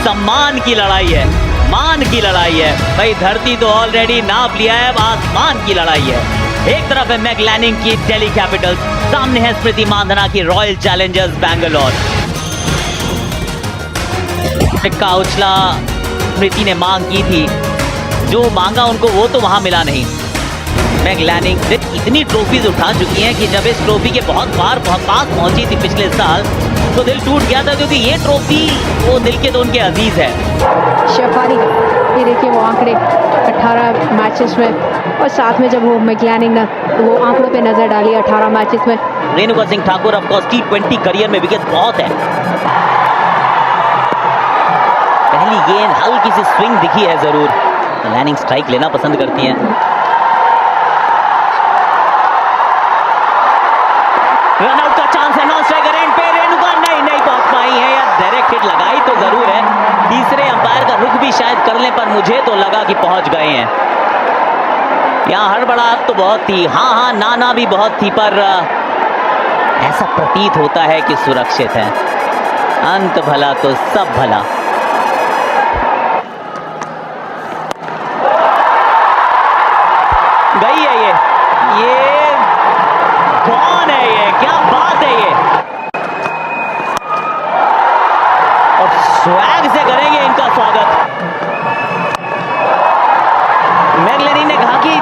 सम्मान की लड़ाई है, मान की लड़ाई है भाई। धरती तो ऑलरेडी नाप लिया है, अब आसमान की लड़ाई है। एक तरफ है मैक लैनिंग की दिल्ली कैपिटल्स, सामने है स्मृति मांधाना की रॉयल चैलेंजर्स बैंगलोर। का उछला स्मृति ने मांग की थी, जो मांगा उनको वो तो वहां मिला नहीं। मैक लैनिंग इतनी ट्रॉफीज उठा चुकी हैं कि जब इस ट्रॉफी के बहुत बार पास पहुंची थी पिछले साल तो दिल टूट गया था, क्योंकि ये ट्रॉफी वो दिल के तो उनके अजीज है। शेफाली, ये देखिए वो आंकड़े 18 मैचेस में, और साथ में जब वो मैक लैनिंग ने वो आंकड़ों पे नजर डाली 18 मैचेस में। Renuka Singh Thakur of course T20 career में विकेट बहुत है। पहली गेंद हल्की सी स्विंग दिखी है जरूर, लैनिंग स्ट्राइक लेना पसंद करती हैं। रनआउट का चांस है, नॉन स्ट्राइकर एंड पे रेणुका नहीं पहुंच पाई है, या डायरेक्ट हिट लगाई तो जरूर है। तीसरे अंपायर का रुख भी शायद करने पर मुझे तो लगा कि पहुंच गए हैं। यहाँ हड़बड़ाहट तो बहुत थी, हाँ नाना भी बहुत थी, पर ऐसा प्रतीत होता है कि सुरक्षित है। अंत भला तो सब भला। गई है ये कौन है ये, क्या बात है ये, और स्वैग से करेंगे इनका स्वागत। मैक लैनिंग ने कहा कि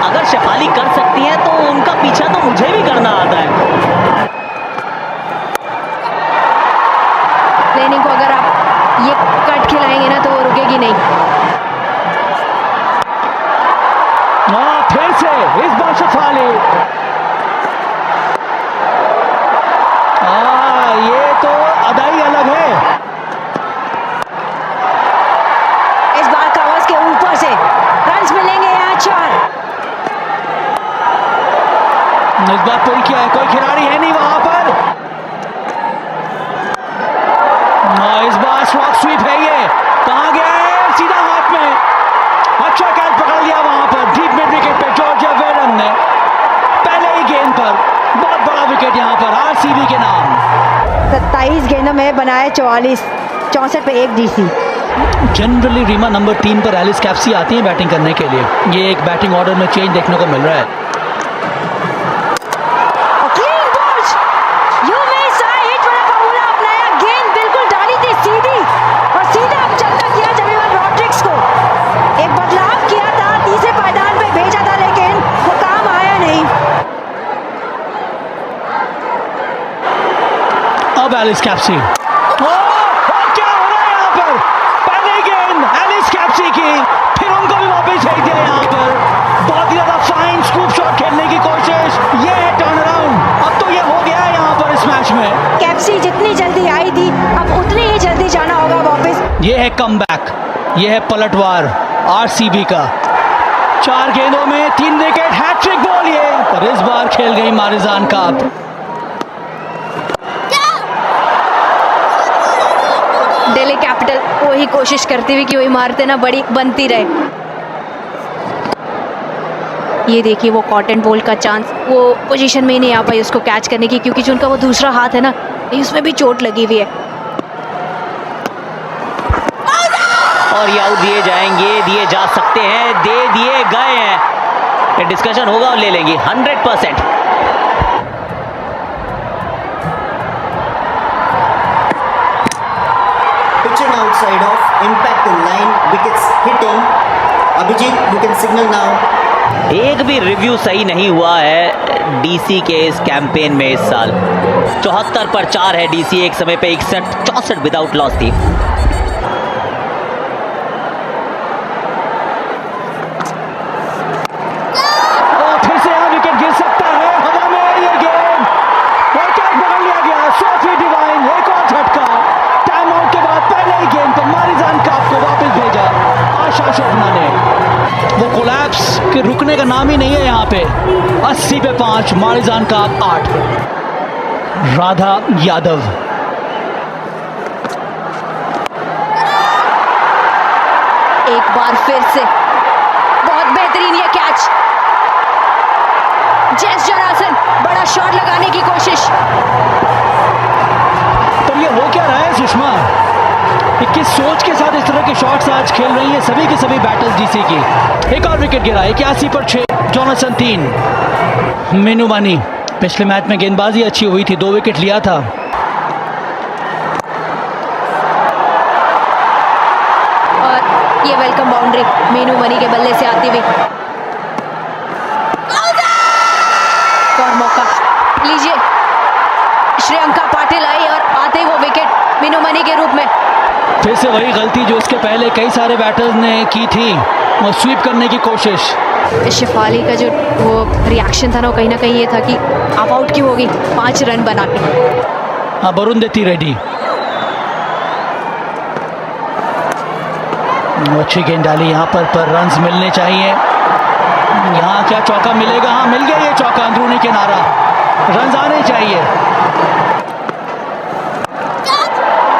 अगर शेफाली कर सकती है तो उनका पीछा तो मुझे भी करना आता है। लैनिंग को अगर आप ये कट खिलाएंगे ना तो वो रुकेगी नहीं। फिर से इस बार शेफाली, ये तो अदाई अलग है। इस बार कवर्स के ऊपर से रन्स मिलेंगे यहाँ 4। इस बार पुल किया है, कोई खिलाड़ी है नहीं वहां पर। इस बार स्ट्रोक स्वीप है, ये कहां गया है, सीधा हाथ में। अच्छा कैच पकड़ लिया वहां पर डीप मिड विकेट पे जॉर्जिया वेरन ने, पहले ही गेंद पर बहुत बड़ा विकेट यहां पर आरसीबी के नाम। 27 गेंदों में बनाए 44, 64 पे 1 डीसी। जनरली रीमा नंबर 3 पर एलिस कैप्सी आती है बैटिंग करने के लिए। ये एक बैटिंग ऑर्डर में चेंज देखने को मिल रहा है। अब एलिस कैप्सी, क्या हो रहा है यहाँ पर, पहले गेंद एलिस कैप्सी की, फिर उनको भी वापस भेज दिया यहाँ पर। बहुत ही ज्यादा फाइन स्कूप शॉट खेलने की कोशिश, ये है टर्न अराउंड। अब तो ये हो गया है यहाँ पर इस मैच में। कैप्सी जितनी जल्दी आई थी अब उतनी ही जल्दी जाना होगा वापस। ये है कमबैक, ये है पलटवार आरसीबी का। 4 गेंदों में 3 विकेट, हैट्रिक बॉल ये, पर इस बार खेल गई मारिजान काप। दिल्ली कैपिटल वही कोशिश करती हुई कि वही मारते ना बड़ी बनती रहे। ये देखिए वो कॉटन बॉल का चांस, वो पोजीशन में ही नहीं आ पाई उसको कैच करने की, क्योंकि जो उनका वो दूसरा हाथ है ना उसमें भी चोट लगी हुई है। और ये आउट दिए जाएंगे, दिए जा सकते हैं, दे दिए गए हैं। डिस्कशन होगा और ले लेंगी 100%। Pitching outside of impact in line, wickets hitting. Abhijit, you can signal now. एक भी रिव्यू सही नहीं हुआ है डीसी के इस कैंपेन में इस साल। 74 पर 4 है डीसी, एक समय पे 61-64 विदाउट लॉस थी। फिर से यहाँ विकेट गिर सकता है, हवा में ये गेंद, और कैच पकड़ लिया गया। सोफी डिवाइन, एक और झटका। टाइम आउट के बाद पहले ही गेंद पर मारिजान काप को वापस भेजा आशा शोभना ने। वो कोलैप्स के रुकने का नाम ही नहीं है यहाँ पे। 80 पे 5, मारिजान काप 8। राधा यादव, एक बार फिर से बहुत बेहतरीन ये कैच। जेस जॉनसन बड़ा शॉट लगाने की कोशिश। पर ये हो क्या रहा है सुषमा, कि किस सोच के साथ इस तरह के शॉट्स आज खेल रही हैं सभी के सभी बैटर्स डीसी की। एक और विकेट गिरा, 81 पर 6, जॉनसन 3। मीनू मनी पिछले मैच में गेंदबाजी अच्छी हुई थी, 2 विकेट लिया था। और ये वेलकम बाउंड्री मीनू मनी के बल्ले से आती हुई। और मौका लीजिए, श्रेयंका पाटिल आई और आते ही वो विकेट मीनू मनी के रूप में। फिर से वही गलती जो इसके पहले कई सारे बैटर्स ने की थी, और स्वीप करने की कोशिश। शेफाली का जो वो रिएक्शन था ना, कहीं ना कहीं ये था कि आप आउट क्यों होगी 5 रन बना के। अब अरुंधति रेड्डी, अच्छी गेंद डाली यहाँ पर रन्स मिलने चाहिए। यहाँ क्या चौका मिलेगा? हाँ, मिल गया ये चौका, अंदरूनी किनारा, रन्स आने चाहिए।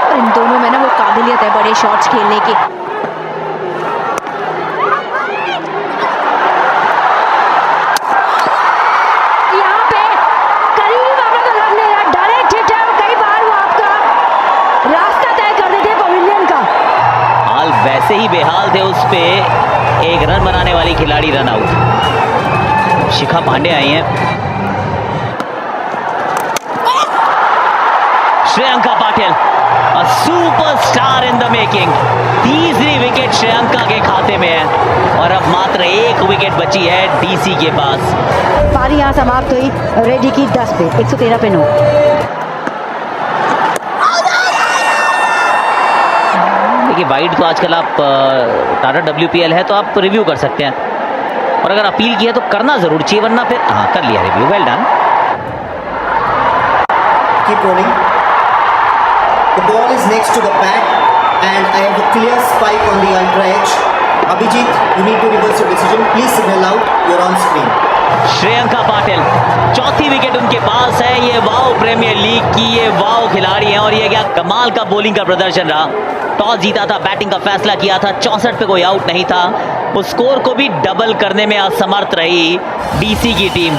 और इन दोनों में ना वो काबिलियत है बड़े शॉट्स खेलने की। यहाँ पे करीब आपने तो लग नहीं रहा, डायरेक्ट हिट है, कई बार वो आपका रास्ता तय कर देते हैं पवेलियन का। हाल वैसे ही बेहाल थे, उस पे एक रन बनाने वाली खिलाड़ी रन आउट। शिखा पांडे आई हैं। Shreyanka Patil, a superstar in the making. तीसरी विकेट श्रेयंका के खाते में है और अब मात्र 1 विकेट बची है डीसी के पास। पारी यहाँ समाप्त हुई रेड्डी की 10 पे 113 पे 9। देखिए वाइड तो आजकल आप टाटा WPL है तो आप रिव्यू कर सकते हैं, और अगर अपील की है तो करना जरूर चाहिए, वरना फिर हाँ कर लिया review, well done. Keep rolling. The ball is next to the pad and I have a clear spike on the ultra edge. Abhijit, you need to reverse your decision. Please signal out. You're on screen. Shreyanka Patil, चौथी wicket उनके पास है। ये wow premiere league की ये wow खिलाड़ी हैं, और ये क्या कमाल का बॉलिंग का प्रदर्शन रहा। टॉस जीता था, बैटिंग का फैसला किया था, 64 पे कोई आउट नहीं था। उस स्कोर को भी डबल करने में असमर्थ रही डीसी की टीम।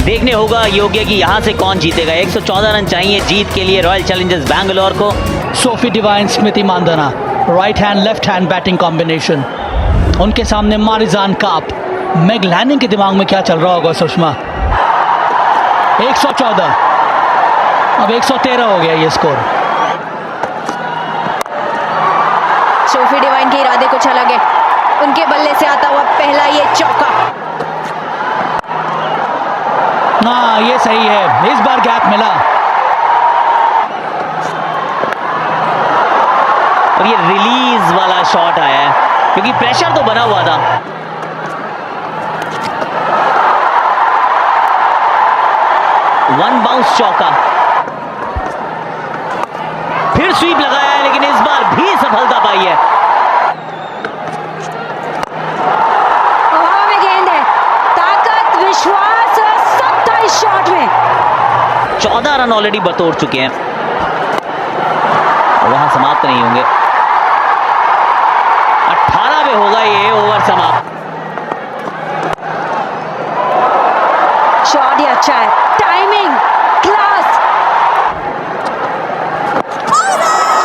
देखने होगा योग्य कि यहाँ से कौन जीतेगा। 114 रन चाहिए जीत के लिए रॉयल चैलेंजर्स बैंगलोर को। Sophie Devine, Smriti Mandhana, right hand left hand batting combination. उनके सामने मारिजान काप। मैग लैनिंग के दिमाग में क्या चल रहा होगा सुषमा? 114, अब 113 हो गया ये स्कोर। सोफी डिवाइन के इरादे कुछ अलग है, उनके बल्ले से आता हुआ पहला ये चौका। हाँ, ये सही है, इस बार गैप मिला। और ये रिलीज वाला शॉट आया है, क्योंकि प्रेशर तो बना हुआ था। वन बाउंस चौका, फिर स्वीप लगाया है, लेकिन इस बार भी सफलता पाई है। हवा में गेंद है, ताकत, विश्वास और सब था इस शॉट में। 14 रन ऑलरेडी बतौर चुके हैं, वहां समाप्त नहीं होंगे। 18 पे होगा ये ओवर समाप्त। शॉट ही अच्छा है, टाइमिंग क्लास।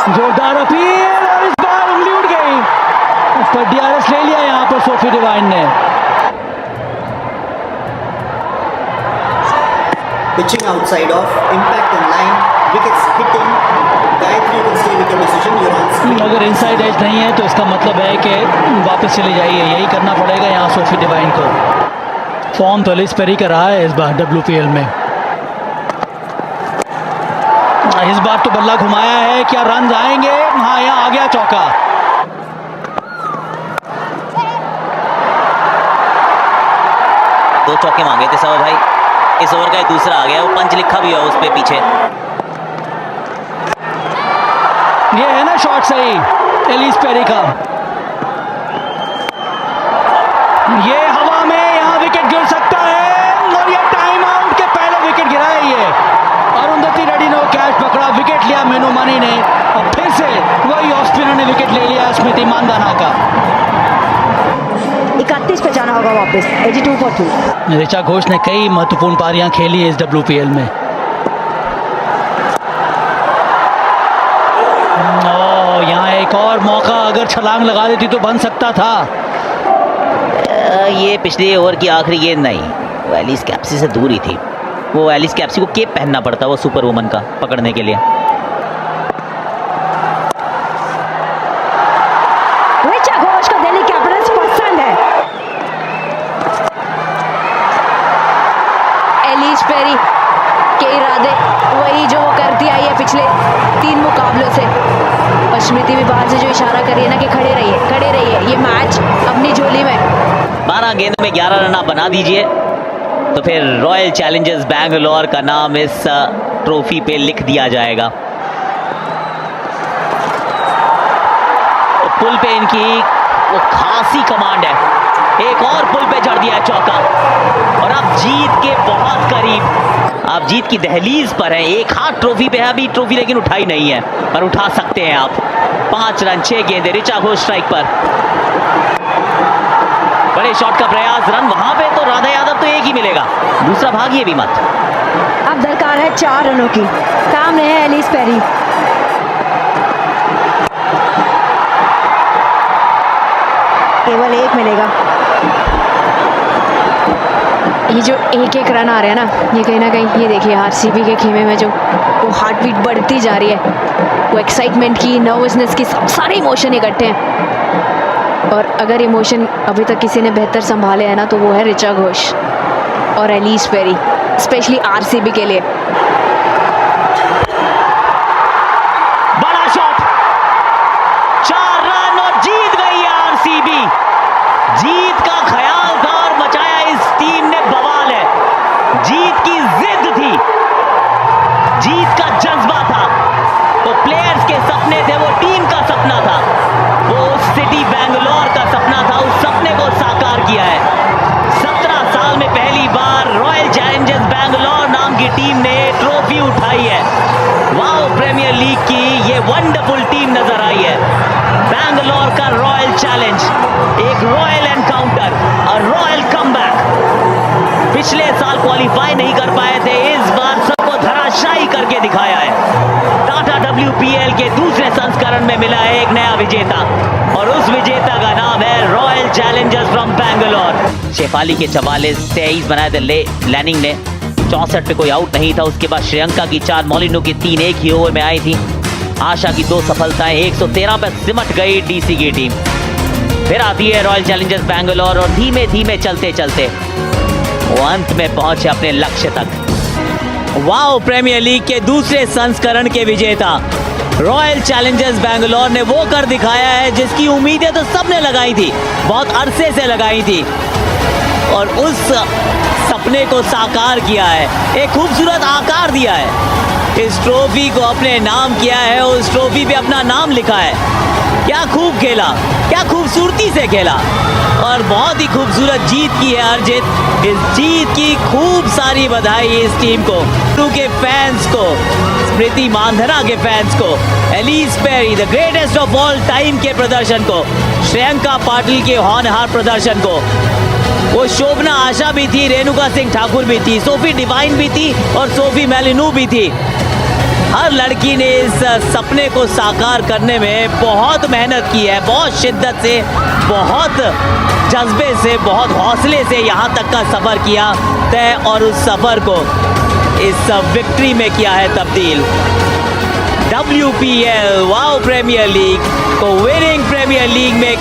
जोरदार अपील, और इस बार उंगली उड़ गई, पर DRS ले लिया यहाँ पर सोफी डिवाइन ने। Pitching outside off, impact in line, wickets hitting. Gayatri, you can stay with your decision. You're on screen. अगर इनसाइड एज नहीं है तो इसका मतलब है कि वापस चले जाइए, यही करना पड़ेगा यहाँ सोफी डिवाइन को। फॉर्म तो लिस्ट पर ही कर रहा है इस बार WPL में। इस बार तो बल्ला घुमाया है, क्या रन आएंगे? हाँ, यहाँ आ गया चौका। दो चौके मांगे थे सवा भाई, इस ओवर का दूसरा आ गया, वो पंच लिखा भी है उस पे पीछे। ये है ना शॉट सही एलिस पेरी का। ये हवा में यहाँ विकेट गिर सकता है, और ये टाइम आउट के पहले विकेट गिरा है ये। अरुंधति रेड्डी ने कैच पकड़ा, विकेट लिया मीनू मनी ने, और फिर से वही ऑफ स्पिनर ने विकेट ले लिया स्मृति मानधना का। 31 पे जाना होगा वापस, 82 for 2। ऋचा घोष ने कई महत्वपूर्ण पारियां खेली है इस WPL में। यहाँ एक एक और मौका अगर छलांग लगा देती तो बन सकता था। ये पिछले ओवर की आखिरी गेंद नहीं, वो एलिस कैप्सी से दूर ही थी। वो एलिस कैप्सी को केप पहनना पड़ता वो सुपर वुमन का पकड़ने के लिए। ऋचा घोष को दिल्ली कैपिटल्स पसंद है। एलिस पेरी के इरादे वही जो वो करती आई है पिछले 3 मुकाबलों से। और स्मृति भी बाहर से जो इशारा कर रही है ना कि खड़े रहिए, ये मैच अपनी झोली में। 12 गेंद में 11 रन आप बना दीजिए तो फिर रॉयल चैलेंजर्स बैंगलोर का नाम इस ट्रॉफी पे लिख दिया जाएगा। पुल पे इनकी वो खासी कमांड है, एक और पुल पे जड़ दिया है चौका और अब जीत के बहुत करीब, आप जीत की दहलीज पर हैं। एक हाथ ट्रॉफी पे है अभी ट्रॉफी, लेकिन उठाई नहीं है, पर उठा सकते हैं आप। 5 रन 6 गेंदे, ऋचा घोष स्ट्राइक पर। बड़े शॉट का प्रयास, रन वहां पे तो राधा यादव तो एक ही मिलेगा, दूसरा भागिए भी मत। अब दरकार है 4 रनों की। सामने है एलिस पेरी। केवल 1 मिलेगा। ये जो एक रन आ रहे हैं ना, ये कहीं ना कहीं, ये देखिए आरसीबी के खेमे में जो वो हार्ट बीट बढ़ती जा रही है, वो एक्साइटमेंट की, नर्वसनेस की, सब सारे इमोशन इकट्ठे हैं। और अगर इमोशन अभी तक किसी ने बेहतर संभाले हैं ना तो वो है ऋचा घोष और एलिस पेरी, स्पेशली आरसीबी के लिए। बड़ा शॉट, 4 रन और जीत गई है आरसीबी। जीत का ख्याल था और मचाया इस टीम ने बवाल है। जीत की जिद थी, जीत का जज्बा था, वो प्लेयर्स के सपने थे, वो टीम का सपना था, वो सिटी बैंगलोर का सपना था, उस सपने को साकार किया है। 17 साल में पहली बार रॉयल चैलेंजर्स बैंगलोर नाम की टीम ने ट्रॉफी उठाई है। वाओ, प्रीमियर लीग की ये वंडरफुल टीम नजर आई है। बैंगलोर का रॉयल चैलेंज, एक royal encounter, a royal comeback. पिछले साल क्वालिफाई नहीं कर पाए थे, इस बार सबको धराशायी करके दिखाया है। टाटा WPL के दूसरे संस्करण में मिला है एक नया विजेता और उस विजेता का नाम है रॉयल चैलेंजर्स फ्रॉम बैंगलोर। शेफाली के 44-23 बनाए थे लैनिंग ने, 64 पे कोई आउट नहीं था। उसके बाद श्रेयंका की 4, मॉलिनो की 3 एक ही ओवर में आई थी। आशा की 2 सफलताएं, 113 पे सिमट गई डीसी की टीम। फिर आती है रॉयल चैलेंजर्स बैंगलोर और धीमे धीमे चलते चलते वो अंत में पहुंचे अपने लक्ष्य तक। वाओ, प्रीमियर लीग के दूसरे संस्करण के विजेता रॉयल चैलेंजर्स बैंगलोर ने वो कर दिखाया है जिसकी उम्मीदें तो सबने लगाई थी, बहुत अरसे से लगाई थी, और उस सपने को साकार किया है, एक खूबसूरत आकार दिया है। इस ट्रॉफी को अपने नाम किया है, उस ट्रॉफी पे अपना नाम लिखा है। क्या खूब खेला, क्या खूबसूरती से खेला और बहुत ही खूबसूरत जीत की है अर्जित। इस जीत की खूब सारी बधाई इस टीम को, के फैंस को, स्मृति मांधना के फैंस को, Ellyse Perry the greatest of all time के प्रदर्शन को, श्रेयंका पाटिल के होनहार प्रदर्शन को। वो शोभना आशा भी थी, रेणुका सिंह ठाकुर भी थी, सोफी डिवाइन भी थी और सोफी मेलिनू भी थी। हर लड़की ने इस सपने को साकार करने में बहुत मेहनत की है, बहुत शिद्दत से, बहुत जज्बे से, बहुत हौसले से यहाँ तक का सफ़र किया तय और उस सफ़र को इस विक्ट्री में किया है तब्दील। WPL वाओ प्रीमियर लीग को विनिंग प्रीमियर लीग में